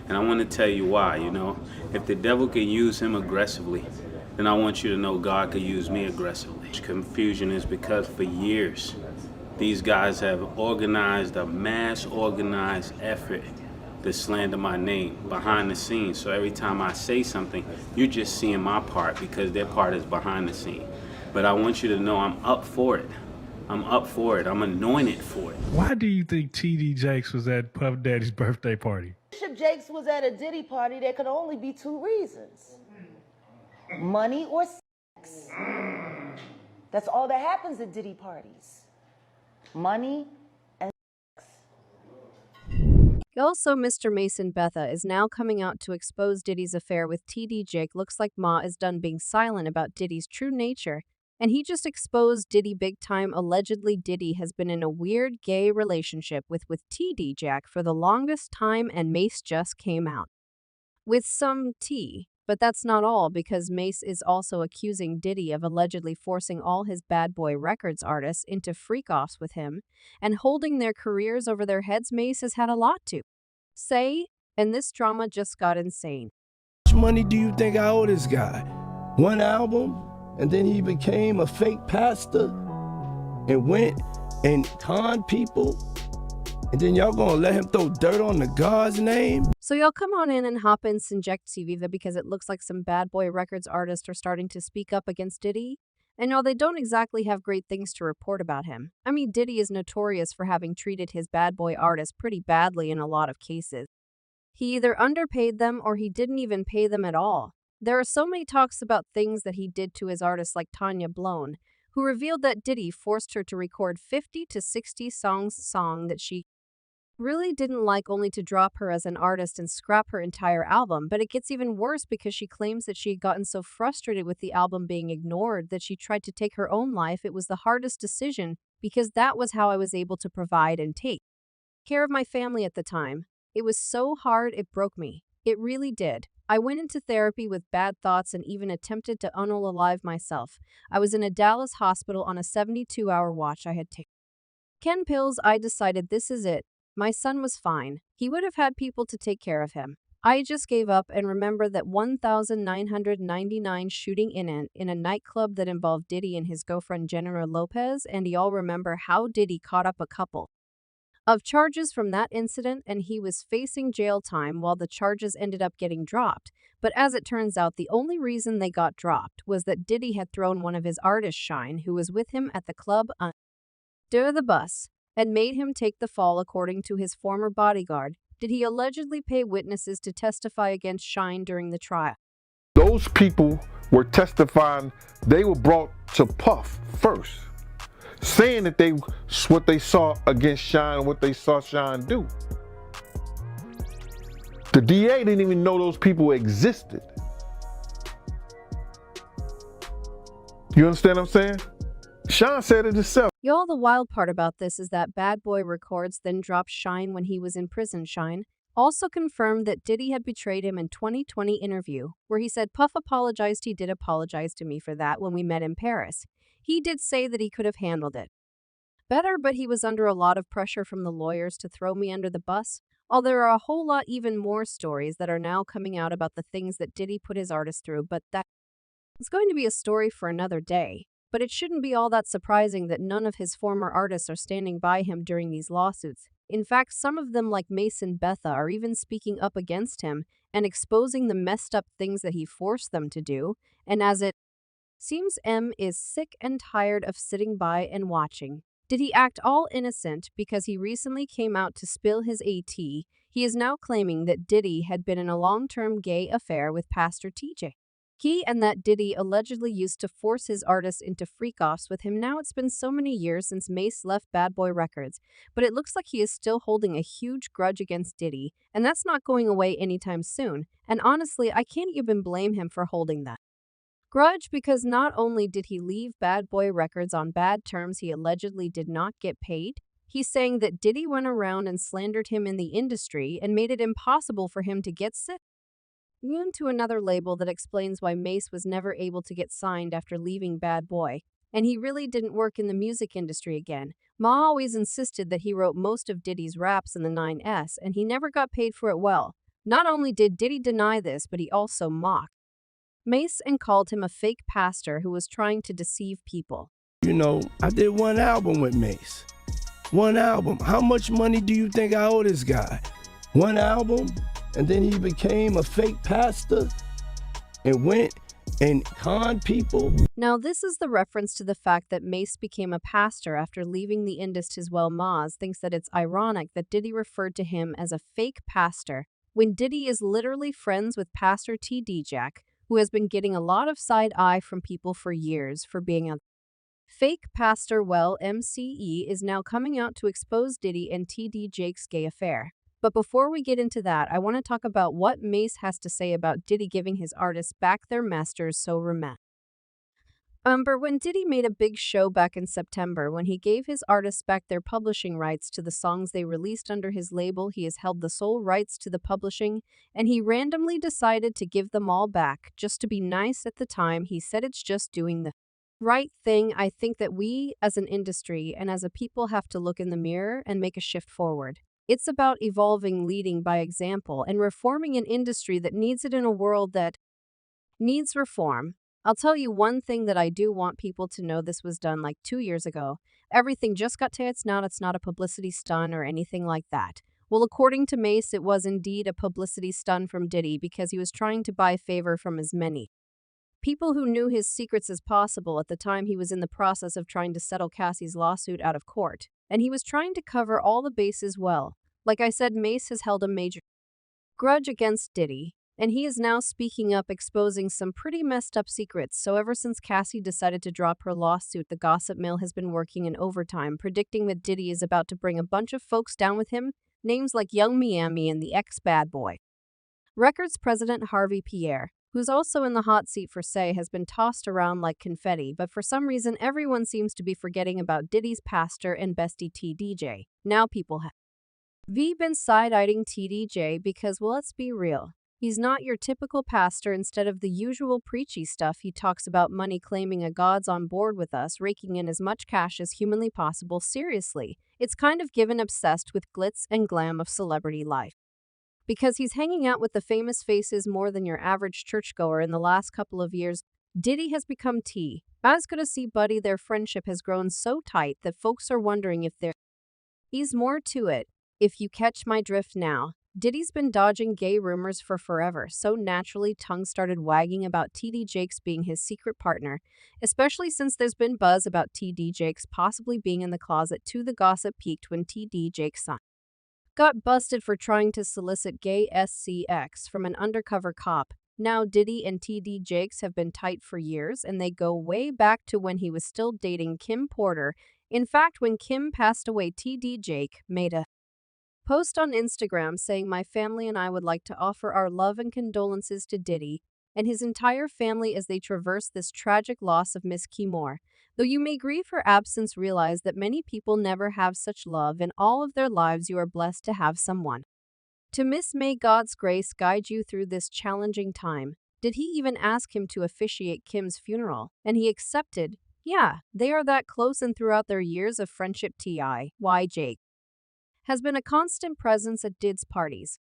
And I want to tell you why, you know. If the devil can use him aggressively, then I want you to know God could use me aggressively. Confusion is because for years, these guys have organized a mass organized effort to slander my name behind the scenes. So every time I say something, you're just seeing my part because their part is behind the scene. But I want you to know I'm up for it. I'm up for it. I'm anointed for it. Why do you think TD Jakes was at Puff Daddy's birthday party? If Jakes was at a Diddy party, there could only be two reasons: money or sex. That's all that happens at Diddy parties. Money and sex. Also, Mr. Mason Betha is now coming out to expose Diddy's affair with TD Jake. Looks like Ma is done being silent about Diddy's true nature, and he just exposed Diddy big time. Allegedly, Diddy has been in a weird gay relationship with TD Jack for the longest time, and Mase just came out with some tea. But that's not all, because Mase is also accusing Diddy of allegedly forcing all his Bad Boy Records artists into FreakOffs with him and holding their careers over their heads. Mase has had a lot to say, and this drama just got insane. How much money do you think I owe this guy? One album, and then he became a fake pastor and went and conned people, and then y'all gonna let him throw dirt on the God's name? So y'all come on in and hop in Sinject because it looks like some Bad Boy Records artists are starting to speak up against Diddy. And y'all, they don't exactly have great things to report about him. I mean, Diddy is notorious for having treated his Bad Boy artists pretty badly in a lot of cases. He either underpaid them or he didn't even pay them at all. There are so many talks about things that he did to his artists, like Tanya Blown, who revealed that Diddy forced her to record 50 to 60 songs that she really didn't like, only to drop her as an artist and scrap her entire album. But it gets even worse, because she claims that she had gotten so frustrated with the album being ignored that she tried to take her own life. It was the hardest decision, because that was how I was able to provide and take care of my family at the time. It was so hard, it broke me. It really did. I went into therapy with bad thoughts and even attempted to unalive myself. I was in a Dallas hospital on a 72-hour watch. I had taken pills. I decided this is it. My son was fine. He would have had people to take care of him. I just gave up and remember that 1,999 shooting in a nightclub that involved Diddy and his girlfriend Jennifer Lopez, and y'all remember how Diddy caught up a couple of charges from that incident, and he was facing jail time while the charges ended up getting dropped. But as it turns out, the only reason they got dropped was that Diddy had thrown one of his artists, Shine, who was with him at the club, under the bus, and made him take the fall. According to his former bodyguard, did he allegedly pay witnesses to testify against Shine during the trial. Those people were testifying. They were brought to Puff first, saying that what they saw against Shine, what they saw Shine do. The DA didn't even know those people existed. You understand what I'm saying? Shine said it himself. Y'all, the wild part about this is that Bad Boy Records then dropped Shine when he was in prison. Shine also confirmed that Diddy had betrayed him in 2020 interview, where he said, "Puff apologized. He did apologize to me for that when we met in Paris. He did say that he could have handled it better, but he was under a lot of pressure from the lawyers to throw me under the bus." Although there are a whole lot even more stories that are now coming out about the things that Diddy put his artists through, but that's going to be a story for another day. But it shouldn't be all that surprising that none of his former artists are standing by him during these lawsuits. In fact, some of them, like Mason Betha, are even speaking up against him and exposing the messed up things that he forced them to do. And as it seems, M is sick and tired of sitting by and watching. Did he act all innocent because he recently came out to spill his AT? He is now claiming that Diddy had been in a long-term gay affair with Pastor TJ. And that Diddy allegedly used to force his artists into freak-offs with him. Now it's been so many years since Mase left Bad Boy Records, but it looks like he is still holding a huge grudge against Diddy, and that's not going away anytime soon. And honestly, I can't even blame him for holding that grudge, because not only did he leave Bad Boy Records on bad terms, he allegedly did not get paid. He's saying that Diddy went around and slandered him in the industry and made it impossible for him to get signed to another label. That explains why Mase was never able to get signed after leaving Bad Boy, and he really didn't work in the music industry again. Ma always insisted that he wrote most of Diddy's raps in the 9S, and he never got paid for it. Well, Not only did Diddy deny this, but he also mocked Mase and called him a fake pastor who was trying to deceive people. You know, I did one album with Mase. One album. How much money do you think I owe this guy? One album, and then he became a fake pastor and went and conned people. Now, this is the reference to the fact that Mase became a pastor after leaving the industry as well. Mase thinks that it's ironic that Diddy referred to him as a fake pastor when Diddy is literally friends with Pastor T.D. who has been getting a lot of side eye from people for years for being a fake pastor. Well, MCE is now coming out to expose Diddy and T.D. Jake's gay affair. But before we get into that, I want to talk about what Mase has to say about Diddy giving his artists back their masters. So remember when Diddy made a big show back in September when he gave his artists back their publishing rights to the songs they released under his label. He has held the sole rights to the publishing, and he randomly decided to give them all back just to be nice. At the time, he said it's just doing the right thing. I think that we as an industry and as a people have to look in the mirror and make a shift forward. It's about evolving, leading by example, and reforming an industry that needs it in a world that needs reform. I'll tell you one thing that I do want people to know. This was done like 2 years ago. Everything just got to it's not a publicity stunt or anything like that. Well, according to Mase, it was indeed a publicity stunt from Diddy because he was trying to buy favor from as many people who knew his secrets as possible. At the time, he was in the process of trying to settle Cassie's lawsuit out of court, and he was trying to cover all the bases well. Like I said, Mase has held a major grudge against Diddy, and he is now speaking up, exposing some pretty messed up secrets. So ever since Cassie decided to drop her lawsuit, the gossip mill has been working in overtime, predicting that Diddy is about to bring a bunch of folks down with him, names like Young Miami and the ex-Bad Boy Records president Harvey Pierre, who's also in the hot seat for Say, has been tossed around like confetti, but for some reason everyone seems to be forgetting about Diddy's pastor and bestie T.D.J. Now people have been side-eyeing T.D.J. because, well, let's be real, he's not your typical pastor. Instead of the usual preachy stuff, he talks about money, claiming a God's on board with us, raking in as much cash as humanly possible. Seriously, it's kind of given obsessed with glitz and glam of celebrity life. Because he's hanging out with the famous faces more than your average churchgoer. In the last couple of years, Diddy has become T. As good as C Buddy, their friendship has grown so tight that folks are wondering if there's more to it. If you catch my drift now, Diddy's been dodging gay rumors for forever, so naturally tongues started wagging about T.D. Jakes being his secret partner, especially since there's been buzz about T.D. Jakes possibly being in the closet too. The gossip peaked when T.D. Jakes' son got busted for trying to solicit gay SCX from an undercover cop. Now Diddy and T.D. Jakes have been tight for years, and they go way back to when he was still dating Kim Porter. In fact, when Kim passed away, T.D. Jake made a post on Instagram saying, "My family and I would like to offer our love and condolences to Diddy and his entire family as they traverse this tragic loss of Miss Kimore. Though you may grieve her absence, realize that many people never have such love in all of their lives. You are blessed to have someone to miss. May God's grace guide you through this challenging time." Did he even ask him to officiate Kim's funeral? And he accepted. Yeah, they are that close, and throughout their years of friendship, T.I.Y. Jake has been a constant presence at Did's parties.